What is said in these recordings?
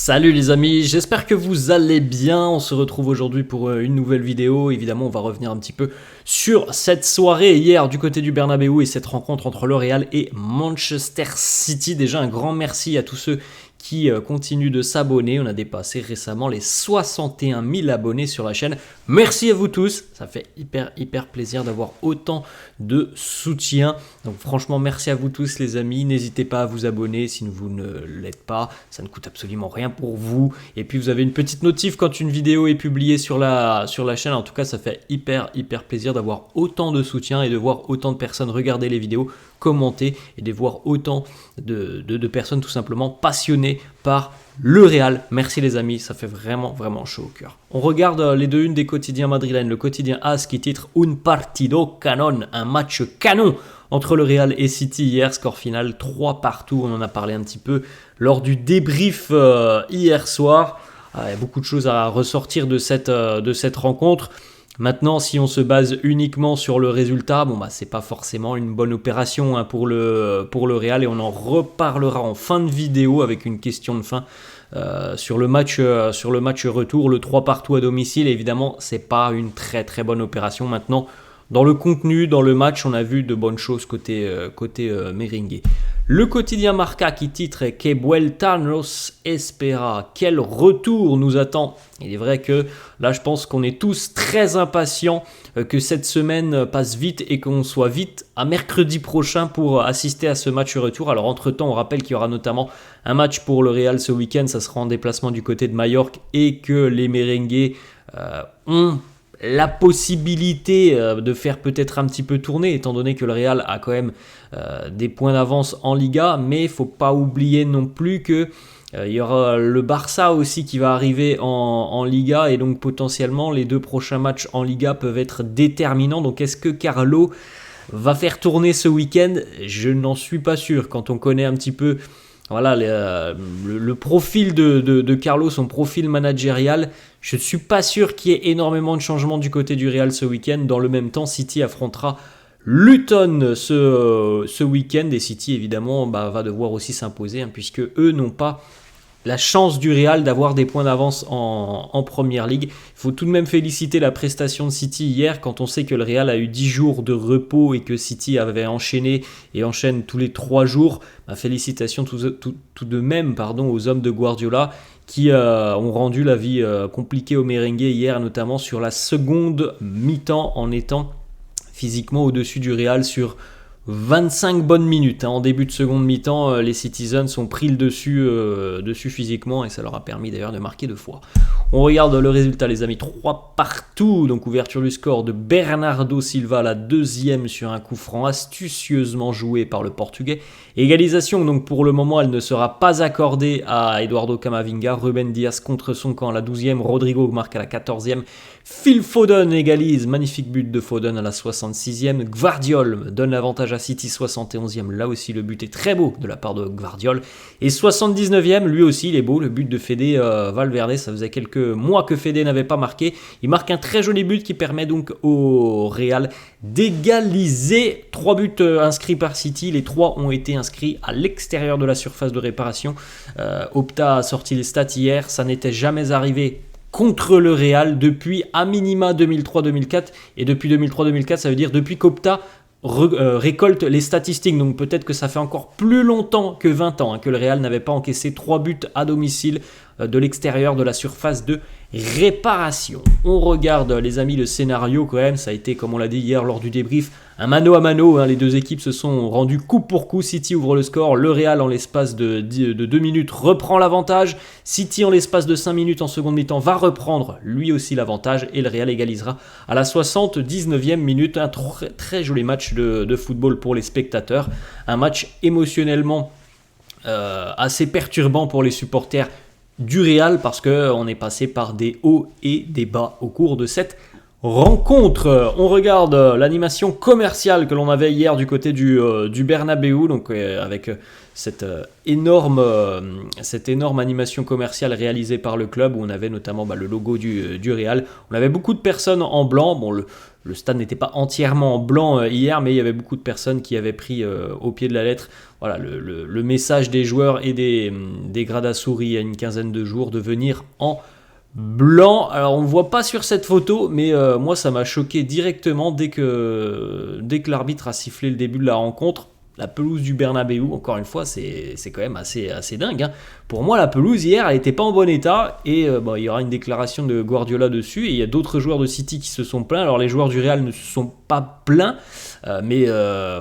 Salut les amis, j'espère que vous allez bien. On se retrouve aujourd'hui pour une nouvelle vidéo. Évidemment, on va revenir un petit peu sur cette soirée hier du côté du Bernabéu et cette rencontre entre le Real et Manchester City. Déjà un grand merci à tous ceux qui continuent de s'abonner. On a dépassé récemment les 61 000 abonnés sur la chaîne. Merci à vous tous, ça fait hyper plaisir d'avoir autant de soutien. Donc franchement, merci à vous tous les amis. N'hésitez pas à vous abonner si vous ne l'êtes pas. Ça ne coûte absolument rien pour vous. Et puis vous avez une petite notif quand une vidéo est publiée sur la chaîne. En tout cas, ça fait hyper plaisir d'avoir autant de soutien et de voir autant de personnes regarder les vidéos, commenter et de voir autant de personnes tout simplement passionnées par le Real. Merci les amis, ça fait vraiment chaud au cœur. On regarde les deux unes des quotidiens madrilènes. Le quotidien AS qui titre Un partido canon, un match canon entre le Real et City hier, score final 3-3, on en a parlé un petit peu lors du débrief hier soir. Il y a beaucoup de choses à ressortir de cette rencontre. Maintenant, si on se base uniquement sur le résultat, c'est pas forcément une bonne opération pour le Real et on en reparlera en fin de vidéo avec une question de fin sur le match retour, le 3-3 à domicile. Évidemment, c'est pas une très bonne opération. Maintenant, dans le contenu, dans le match, on a vu de bonnes choses côté merengue. Le quotidien Marca qui titre « Que vuelta nos espera ». Quel retour nous attend. Il est vrai que là, je pense qu'on est tous très impatients que cette semaine passe vite et qu'on soit vite à mercredi prochain pour assister à ce match retour. Alors entre-temps, on rappelle qu'il y aura notamment un match pour le Real ce week-end. Ça sera en déplacement du côté de Majorque et que les merengues ont la possibilité de faire peut-être un petit peu tourner, étant donné que le Real a quand même des points d'avance en Liga, mais il ne faut pas oublier non plus que il y aura le Barça aussi qui va arriver en Liga, et donc potentiellement les deux prochains matchs en Liga peuvent être déterminants. Donc est-ce que Carlo va faire tourner ce week-end? Je n'en suis pas sûr. Quand on connaît un petit peu le profil de Carlo, son profil managérial, je ne suis pas sûr qu'il y ait énormément de changements du côté du Real ce week-end. Dans le même temps, City affrontera Luton ce week-end et City évidemment va devoir aussi s'imposer puisque eux n'ont pas la chance du Real d'avoir des points d'avance en Première Ligue. Il faut tout de même féliciter la prestation de City hier quand on sait que le Real a eu 10 jours de repos et que City avait enchaîné et enchaîne tous les 3 jours. Félicitations tout de même aux hommes de Guardiola qui ont rendu la vie compliquée aux merengues hier, notamment sur la seconde mi-temps en étant physiquement au-dessus du Real sur 25 bonnes minutes. En début de seconde mi-temps, les Citizens ont pris le dessus physiquement et ça leur a permis d'ailleurs de marquer 2 fois. On regarde le résultat les amis, 3-3, donc ouverture du score de Bernardo Silva, la deuxième sur un coup franc astucieusement joué par le Portugais. Égalisation, donc pour le moment elle ne sera pas accordée à Eduardo Camavinga. Ruben Dias contre son camp à la 12e, Rodrigo marque à la 14e. Phil Foden égalise, magnifique but de Foden à la 66e. Gvardiol donne l'avantage à City, 71e, là aussi le but est très beau de la part de Gvardiol. Et 79e, lui aussi il est beau, le but de Fede Valverde, ça faisait quelques mois que Fede n'avait pas marqué. Il marque un très joli but qui permet donc au Real d'égaliser. 3 buts inscrits par City, les 3 ont été inscrits à l'extérieur de la surface de réparation. Opta a sorti les stats hier, ça n'était jamais arrivé contre le Real depuis à minima 2003-2004, et depuis 2003-2004 ça veut dire depuis qu'Opta récolte les statistiques, donc peut-être que ça fait encore plus longtemps que 20 ans que le Real n'avait pas encaissé 3 buts à domicile de l'extérieur de la surface de réparation. On regarde les amis le scénario quand même, ça a été comme on l'a dit hier lors du débrief, un mano à mano, les deux équipes se sont rendues coup pour coup. City ouvre le score, le Real en l'espace de 2 minutes reprend l'avantage, City en l'espace de 5 minutes en seconde mi-temps va reprendre lui aussi l'avantage et le Real égalisera à la 79e minute. Un très joli match de football pour les spectateurs, un match émotionnellement assez perturbant pour les supporters du Real parce qu'on est passé par des hauts et des bas au cours de cette rencontre. On regarde l'animation commerciale que l'on avait hier du côté du Bernabéu, donc avec cette énorme animation commerciale réalisée par le club, où on avait notamment le logo du Real. On avait beaucoup de personnes en blanc. Bon, le stade n'était pas entièrement en blanc hier, mais il y avait beaucoup de personnes qui avaient pris au pied de la lettre voilà, le message des joueurs et des Grada-Souris il y a une quinzaine de jours de venir en blanc. Alors on ne voit pas sur cette photo, mais moi ça m'a choqué directement dès que l'arbitre a sifflé le début de la rencontre. La pelouse du Bernabéu, encore une fois, c'est quand même assez dingue. Hein. Pour moi, la pelouse hier, elle n'était pas en bon état. Et il y aura une déclaration de Guardiola dessus. Et il y a d'autres joueurs de City qui se sont plaints. Alors les joueurs du Real ne se sont pas plaints. Mais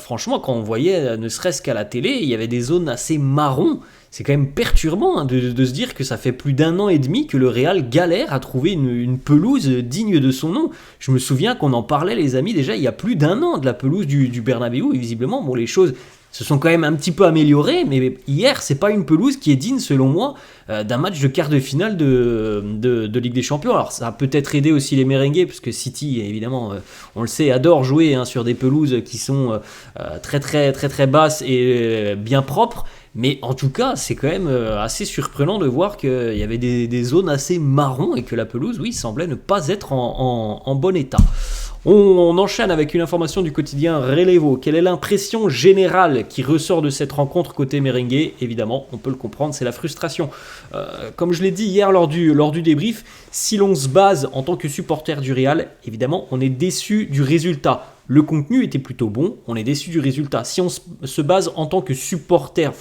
franchement, quand on voyait, ne serait-ce qu'à la télé, il y avait des zones assez marron. C'est quand même perturbant de se dire que ça fait plus d'1 an et demi que le Real galère à trouver une pelouse digne de son nom. Je me souviens qu'on en parlait, les amis, déjà il y a plus d'1 an de la pelouse du Bernabéu. Et visiblement, bon, les choses se sont quand même un petit peu améliorées, mais hier, c'est pas une pelouse qui est digne, selon moi, d'un match de quart de finale de Ligue des Champions. Alors ça a peut-être aidé aussi les merengues, parce que City, évidemment, on le sait, adore jouer sur des pelouses qui sont très très très très basses et bien propres. Mais en tout cas, c'est quand même assez surprenant de voir qu'il y avait des zones assez marron et que la pelouse, oui, semblait ne pas être en bon état. On enchaîne avec une information du quotidien Relevo. Quelle est l'impression générale qui ressort de cette rencontre côté merengue? Évidemment, on peut le comprendre, c'est la frustration. Comme je l'ai dit hier lors du débrief, si l'on se base en tant que supporter du Real, évidemment, on est déçu du résultat. Le contenu était plutôt bon, on est déçu du résultat. Si on se base en tant que supporter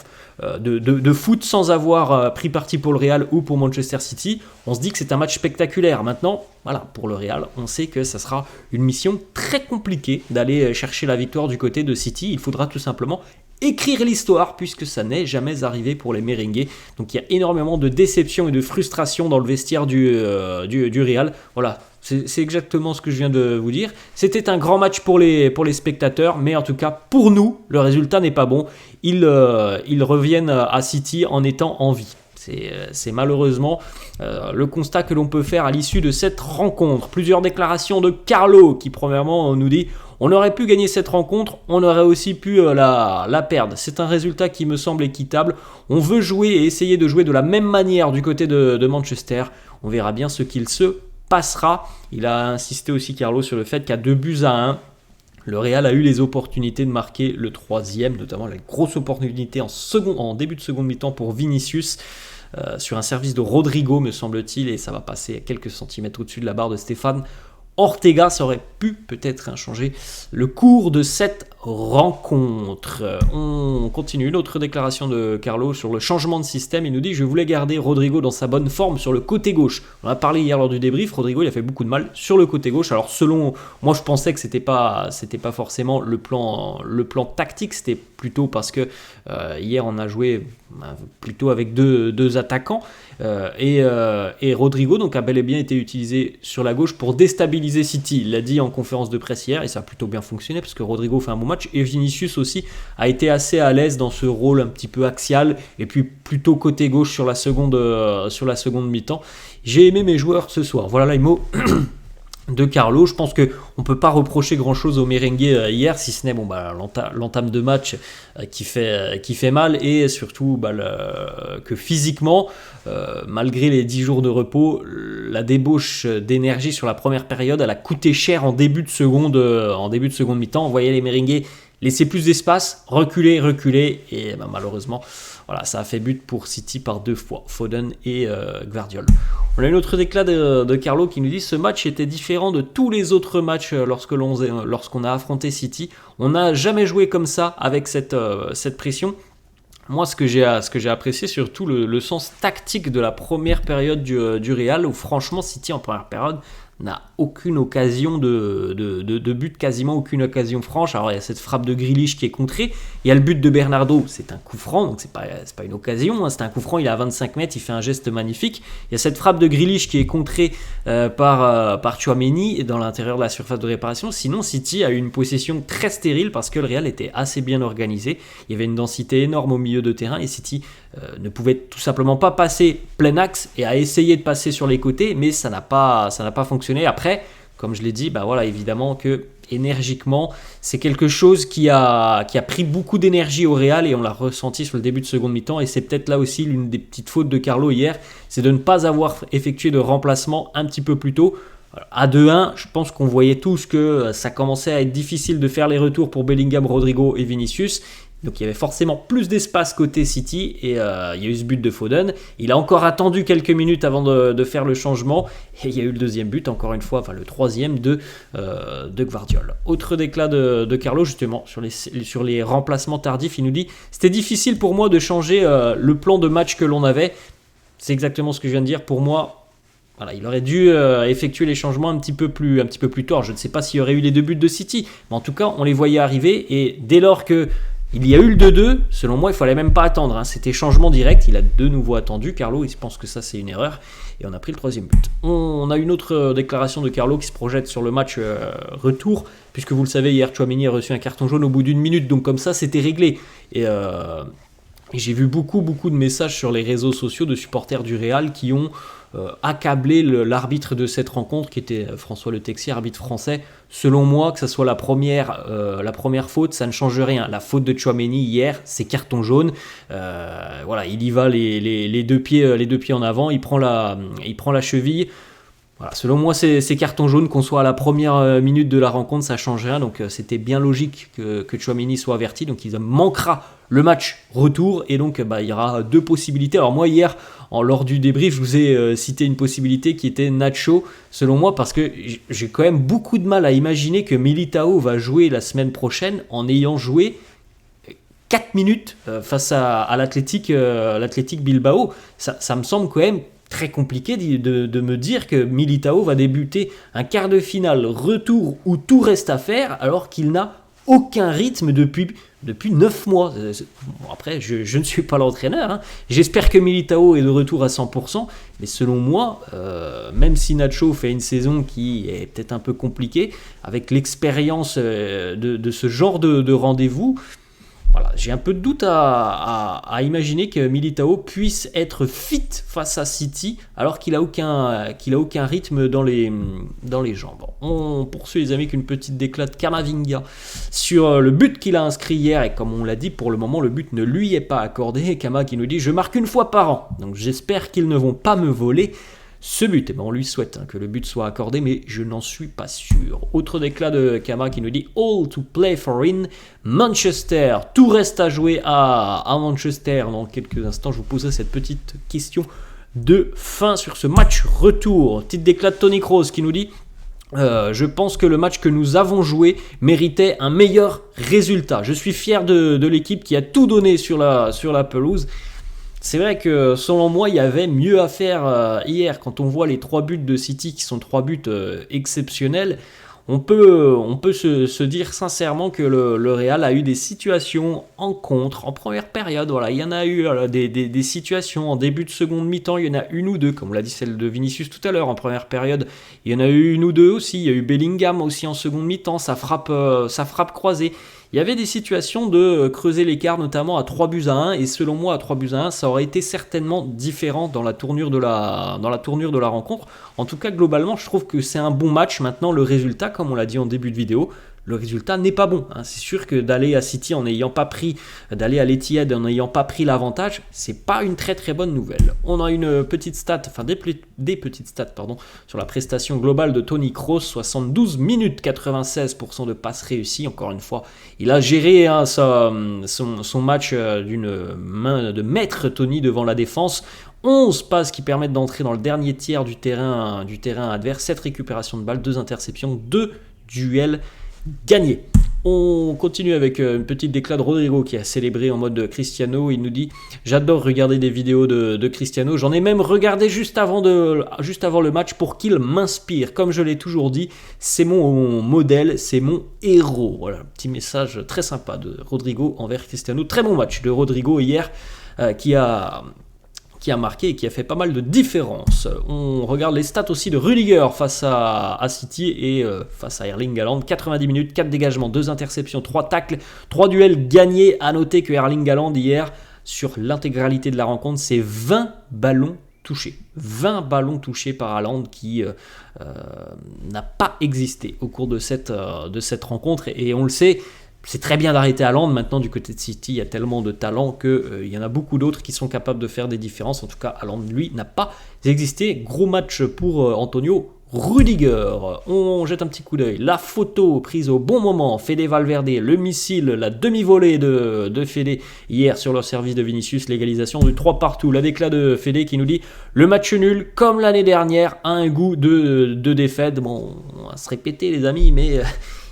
de foot sans avoir pris parti pour le Real ou pour Manchester City, on se dit que c'est un match spectaculaire. Maintenant, voilà, pour le Real, on sait que ça sera une mission très compliquée d'aller chercher la victoire du côté de City. Il faudra tout simplement écrire l'histoire, puisque ça n'est jamais arrivé pour les merengues. Donc il y a énormément de déception et de frustration dans le vestiaire du Real. Voilà, c'est exactement ce que je viens de vous dire. C'était un grand match pour les spectateurs, mais en tout cas pour nous, le résultat n'est pas bon. Ils reviennent à City en étant en vie. C'est malheureusement le constat que l'on peut faire à l'issue de cette rencontre. Plusieurs déclarations de Carlo qui premièrement nous dit: on aurait pu gagner cette rencontre, on aurait aussi pu la perdre. C'est un résultat qui me semble équitable. On veut jouer et essayer de jouer de la même manière du côté de Manchester. On verra bien ce qu'il se passera. Il a insisté aussi, Carlo, sur le fait qu'à 2-1, le Real a eu les opportunités de marquer le troisième, notamment la grosse opportunité en début de seconde mi-temps pour Vinicius, sur un service de Rodrigo, me semble-t-il, et ça va passer à quelques centimètres au-dessus de la barre de Stéphane Ortega. Ça aurait pu peut-être changer le cours de cette rencontre. On continue, une autre déclaration de Carlo sur le changement de système. Il nous dit: je voulais garder Rodrigo dans sa bonne forme sur le côté gauche. On a parlé hier lors du débrief, Rodrigo il a fait beaucoup de mal sur le côté gauche. Alors selon moi, je pensais que c'était pas forcément le plan tactique, c'était plutôt parce que hier on a joué plutôt avec deux attaquants et Rodrigo donc a bel et bien été utilisé sur la gauche pour déstabiliser City. Il l'a dit en conférence de presse hier et ça a plutôt bien fonctionné parce que Rodrigo fait un bon match et Vinicius aussi a été assez à l'aise dans ce rôle un petit peu axial et puis plutôt côté gauche sur la seconde mi-temps. J'ai aimé mes joueurs ce soir. Voilà les mots de Carlo. Je pense qu'on ne peut pas reprocher grand chose aux merengues hier, si ce n'est l'entame de match qui fait mal et surtout que physiquement, malgré les 10 jours de repos, la débauche d'énergie sur la première période, elle a coûté cher en début de seconde mi-temps. On voyait les merengues laisser plus d'espace, reculer et malheureusement voilà, ça a fait but pour City par 2 fois, Foden et Gvardiol. On a une autre déclat de Carlo qui nous dit: ce match était différent de tous les autres matchs lorsqu'on a affronté City. On n'a jamais joué comme ça avec cette pression. Moi, ce que j'ai apprécié, surtout le sens tactique de la première période du Real, où franchement City en première période n'a aucune occasion de but, quasiment aucune occasion franche. Alors il y a cette frappe de Grealish qui est contrée, il y a le but de Bernardo, c'est un coup franc, donc c'est pas une occasion, hein, c'est un coup franc, il est à 25 mètres, il fait un geste magnifique. Il y a cette frappe de Grealish qui est contrée par Tchouaméni dans l'intérieur de la surface de réparation. Sinon City a eu une possession très stérile parce que le Real était assez bien organisé, il y avait une densité énorme au milieu de terrain et City ne pouvait tout simplement pas passer plein axe et a essayé de passer sur les côtés, mais ça n'a pas fonctionné. Après, comme je l'ai dit, voilà, évidemment qu'il énergiquement. C'est quelque chose qui a pris beaucoup d'énergie au Real et on l'a ressenti sur le début de seconde mi-temps. Et c'est peut-être là aussi l'une des petites fautes de Carlo hier, c'est de ne pas avoir effectué de remplacement un petit peu plus tôt. À 2-1, je pense qu'on voyait tous que ça commençait à être difficile de faire les retours pour Bellingham, Rodrigo et Vinicius. Donc il y avait forcément plus d'espace côté City et il y a eu ce but de Foden. Il a encore attendu quelques minutes avant de faire le changement et il y a eu le deuxième but, encore une fois, enfin le troisième de Gvardiol. Autre déclat de Carlo justement sur les remplacements tardifs, il nous dit « C'était difficile pour moi de changer le plan de match que l'on avait ». C'est exactement ce que je viens de dire. Pour moi, voilà, il aurait dû effectuer les changements un petit peu plus tôt. Je ne sais pas s'il y aurait eu les deux buts de City, mais en tout cas, on les voyait arriver et dès lors que il y a eu le 2-2, selon moi, il ne fallait même pas attendre. Hein. C'était changement direct. Il a de nouveau attendu. Carlo, il pense que ça, c'est une erreur. Et on a pris le troisième but. On a une autre déclaration de Carlo qui se projette sur le match retour. Puisque vous le savez, hier, Tchouaméni a reçu un carton jaune au bout d'une minute. Donc comme ça, c'était réglé. Et j'ai vu beaucoup de messages sur les réseaux sociaux de supporters du Real qui ont accablé l'arbitre de cette rencontre, qui était François Le Texier, arbitre français. Selon moi, que ce soit la première faute, ça ne change rien. La faute de Tchouaméni hier, c'est carton jaune. Voilà, il y va les deux pieds en avant, il prend la cheville. Voilà, selon moi, c'est carton jaune, qu'on soit à la première minute de la rencontre, ça ne change rien. Donc c'était bien logique que Tchouaméni soit averti. Donc il manquera le match retour et donc il y aura deux possibilités. Alors moi hier, lors du débrief, je vous ai cité une possibilité qui était Nacho, selon moi, parce que j'ai quand même beaucoup de mal à imaginer que Militao va jouer la semaine prochaine en ayant joué 4 minutes face à l'Athletic Bilbao. Ça me semble quand même très compliqué de me dire que Militao va débuter un quart de finale retour où tout reste à faire alors qu'il n'a aucun rythme depuis 9 mois. Bon, après, je ne suis pas l'entraîneur. Hein. J'espère que Militao est de retour à 100%. Mais selon moi, même si Nacho fait une saison qui est peut-être un peu compliquée, avec l'expérience de ce genre de rendez-vous, voilà, j'ai un peu de doute à imaginer que Militao puisse être fit face à City alors qu'il a aucun rythme dans les jambes. On poursuit les amis avec une petite déclat de Camavinga sur le but qu'il a inscrit hier et comme on l'a dit, pour le moment le but ne lui est pas accordé. Kama qui nous dit « Je marque une fois par an, donc j'espère qu'ils ne vont pas me voler ce but ». On lui souhaite que le but soit accordé, mais je n'en suis pas sûr. Autre déclat de Kama qui nous dit « All to play for in Manchester ». Tout reste à jouer à Manchester. Dans quelques instants, je vous poserai cette petite question de fin sur ce match retour. Petite déclat de Tony Kroos qui nous dit je pense que le match que nous avons joué méritait un meilleur résultat. Je suis fier de l'équipe qui a tout donné sur la pelouse. C'est vrai que selon moi, il y avait mieux à faire hier. Quand on voit les 3 buts de City qui sont 3 buts exceptionnels, on peut se dire sincèrement que le Real a eu des situations en contre, en première période. Voilà, il y en a eu des situations en début de seconde mi-temps. Il y en a une ou deux, comme on l'a dit celle de Vinicius tout à l'heure en première période. Il y en a eu une ou deux aussi. Il y a eu Bellingham aussi en seconde mi-temps. Ça frappe croisée. Il y avait des situations de creuser l'écart, notamment à 3-1, et selon moi, à 3-1, ça aurait été certainement différent dans la tournure de la rencontre. En tout cas, globalement, je trouve que c'est un bon match. Maintenant, le résultat, comme on l'a dit en début de vidéo, le résultat n'est pas bon. Hein. C'est sûr que d'aller à City d'aller à l'Etihad en n'ayant pas pris l'avantage, c'est pas une très très bonne nouvelle. On a une petite stat, des petites stats, sur la prestation globale de Tony Kroos, 72 minutes, 96% de passes réussies. Encore une fois, il a géré son match d'une main de maître Tony devant la défense. 11 passes qui permettent d'entrer dans le dernier tiers du terrain adverse, 7 récupérations de balles, 2 interceptions, 2 duels gagnés. On continue avec une petite déclat de Rodrigo qui a célébré en mode Cristiano. Il nous dit « J'adore regarder des vidéos de Cristiano. J'en ai même regardé juste avant le match pour qu'il m'inspire. Comme je l'ai toujours dit, c'est mon modèle, c'est mon héros. » Voilà, un petit message très sympa de Rodrigo envers Cristiano. Très bon match de Rodrigo hier qui a marqué et qui a fait pas mal de différence. On regarde les stats aussi de Rudiger face à City et face à Erling Haaland. 90 minutes, 4 dégagements, 2 interceptions, 3 tacles, 3 duels gagnés. À noter que Erling Haaland hier, sur l'intégralité de la rencontre, c'est 20 ballons touchés. 20 ballons touchés par Haaland qui n'a pas existé au cours de cette rencontre. Et on le sait, c'est très bien d'arrêter Haaland. Maintenant, du côté de City, il y a tellement de talent qu'il y en a beaucoup d'autres qui sont capables de faire des différences. En tout cas, Haaland, lui, n'a pas existé. Gros match pour Antonio Rudiger. On jette un petit coup d'œil. La photo prise au bon moment. Fede Valverde, le missile, la demi-volée de Fede hier sur leur service de Vinicius. L'égalisation du 3 partout. La déclat de Fede qui nous dit le match nul, comme l'année dernière, a un goût de défaite. Bon, on va se répéter, les amis, mais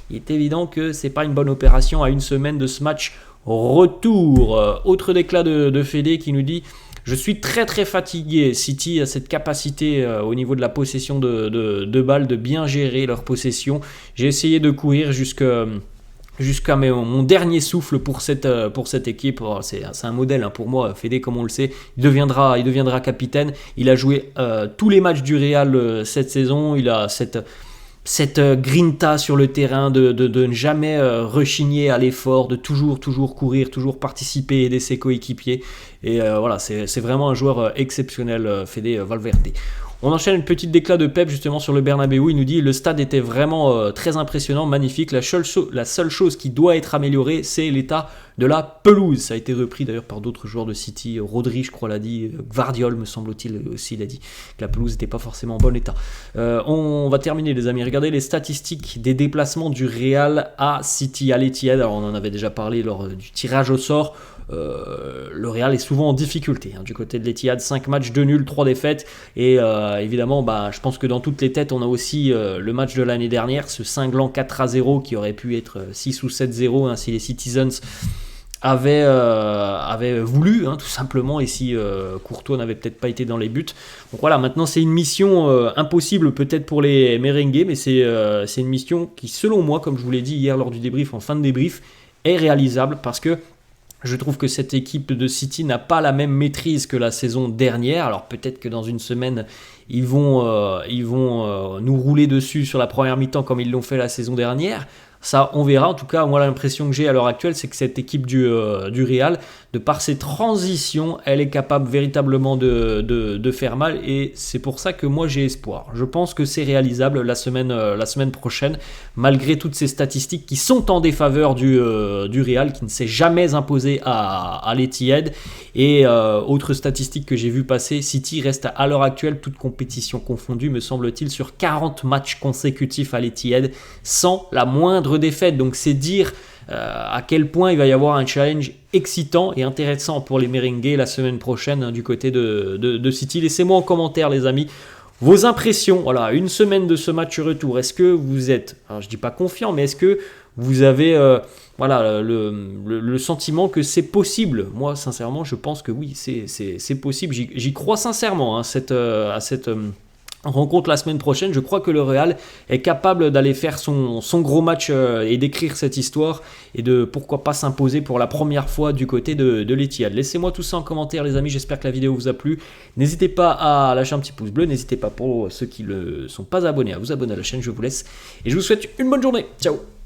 il est évident que c'est pas une bonne opération à une semaine de ce match retour. Autre déclat de Fede qui nous dit je suis très très fatigué. City a cette capacité au niveau de la possession de balles de bien gérer leur possession. J'ai essayé de courir jusqu'à mon dernier souffle pour cette équipe. C'est un modèle pour moi, Fede, comme on le sait. Il deviendra capitaine. Il a joué tous les matchs du Real cette saison. Il a cette grinta sur le terrain de ne jamais rechigner à l'effort, de toujours courir, toujours participer, aider ses coéquipiers. Et voilà, c'est vraiment un joueur exceptionnel, Fede Valverde. On enchaîne une petite déclat de Pep justement sur le Bernabéu. Il nous dit le stade était vraiment très impressionnant, magnifique. La seule chose qui doit être améliorée, c'est l'état de la pelouse. Ça a été repris d'ailleurs par d'autres joueurs de City. Rodri, je crois, l'a dit. Gvardiol, me semble-t-il, aussi l'a dit. Que la pelouse n'était pas forcément en bon état. On va terminer, les amis. Regardez les statistiques des déplacements du Real à City, à l'Etihad. Alors, on en avait déjà parlé lors du tirage au sort. Le Real est souvent en difficulté du côté de l'Etihad. 5 matchs, 2 nuls, 3 défaites. Et évidemment, je pense que dans toutes les têtes, on a aussi le match de l'année dernière, ce cinglant 4-0 qui aurait pu être 6 ou 7-0 si les Citizens avaient voulu, tout simplement, et si Courtois n'avait peut-être pas été dans les buts. Donc voilà, maintenant c'est une mission impossible peut-être pour les merengues, mais c'est une mission qui, selon moi, comme je vous l'ai dit hier lors du débrief, en fin de débrief, est réalisable parce que je trouve que cette équipe de City n'a pas la même maîtrise que la saison dernière. Alors peut-être que dans une semaine, ils vont nous rouler dessus sur la première mi-temps comme ils l'ont fait la saison dernière. Ça, on verra. En tout cas, moi, l'impression que j'ai à l'heure actuelle, c'est que cette équipe du Real, de par ses transitions, elle est capable véritablement de faire mal. Et c'est pour ça que moi, j'ai espoir. Je pense que c'est réalisable la semaine prochaine, malgré toutes ces statistiques qui sont en défaveur du Real, qui ne s'est jamais imposé à l'Etihad. Et autre statistique que j'ai vu passer, City reste à l'heure actuelle, toute compétition confondue, me semble-t-il, sur 40 matchs consécutifs à l'Etihad, sans la moindre défaite. Donc c'est dire à quel point il va y avoir un challenge excitant et intéressant pour les merengues la semaine prochaine du côté de City. Laissez-moi en commentaire, les amis, vos impressions. Voilà, une semaine de ce match retour. Est-ce que vous êtes, alors je dis pas confiant, mais est-ce que vous avez le sentiment que c'est possible? Moi, sincèrement, je pense que oui, c'est possible. J'y crois sincèrement à cette rencontre la semaine prochaine. Je crois que le Real est capable d'aller faire son gros match et d'écrire cette histoire et de pourquoi pas s'imposer pour la première fois du côté de l'Etihad. Laissez-moi tout ça en commentaire, les amis. J'espère que la vidéo vous a plu. N'hésitez pas à lâcher un petit pouce bleu. N'hésitez pas, pour ceux qui ne sont pas abonnés, à vous abonner à la chaîne. Je vous laisse et je vous souhaite une bonne journée. Ciao.